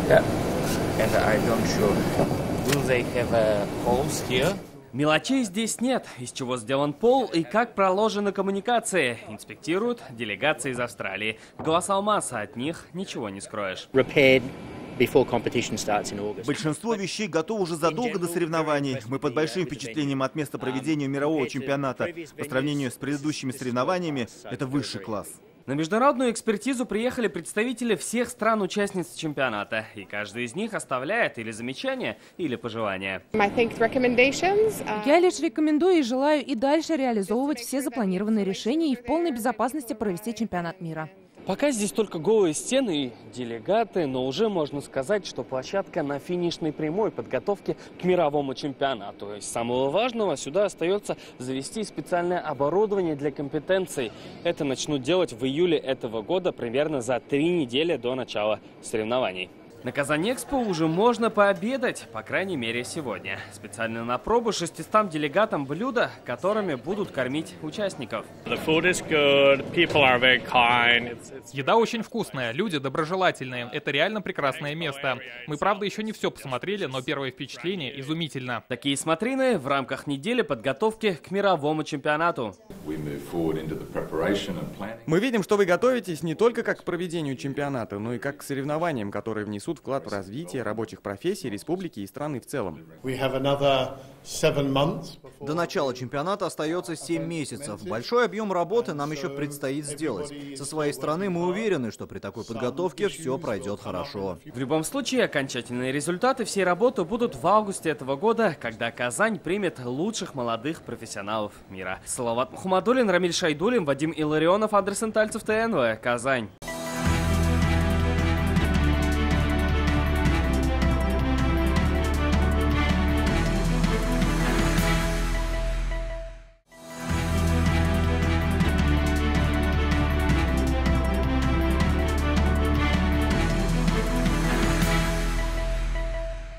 Yeah. And I don't sure. Will they have holes here? Мелочей здесь нет, из чего сделан пол и как проложены коммуникации. Инспектируют делегации из Австралии. Голоса масса, от них ничего не скроешь. Большинство вещей готовы уже задолго до соревнований. Мы под большим впечатлением от места проведения мирового чемпионата. По сравнению с предыдущими соревнованиями, это высший класс. На международную экспертизу приехали представители всех стран-участниц чемпионата. И каждый из них оставляет или замечания, или пожелания. Я лишь рекомендую и желаю и дальше реализовывать все запланированные решения и в полной безопасности провести чемпионат мира. Пока здесь только голые стены и делегаты, но уже можно сказать, что площадка на финишной прямой подготовки к мировому чемпионату. Из самого важного сюда остается завести специальное оборудование для компетенций. Это начнут делать в июле этого года, примерно за 3 недели до начала соревнований. На Казань-Экспо уже можно пообедать, по крайней мере сегодня. Специально на пробу 600 делегатам блюда, которыми будут кормить участников. Еда очень вкусная, люди доброжелательные. Это реально прекрасное место. Мы, правда, еще не все посмотрели, но первое впечатление изумительно. Такие смотрины в рамках недели подготовки к мировому чемпионату. Мы видим, что вы готовитесь не только как к проведению чемпионата, но и как к соревнованиям, которые внесут вклад в развитие рабочих профессий республики и страны в целом. До начала чемпионата остается 7 месяцев. Большой объем работы нам еще предстоит сделать. Со своей стороны мы уверены, что при такой подготовке все пройдет хорошо. В любом случае, окончательные результаты всей работы будут в августе этого года, когда Казань примет лучших молодых профессионалов мира. Салават Мухаммадуллин, Рамиль Шайдуллин, Вадим Илларионов, Андрей Сентальцев, ТНВ, Казань.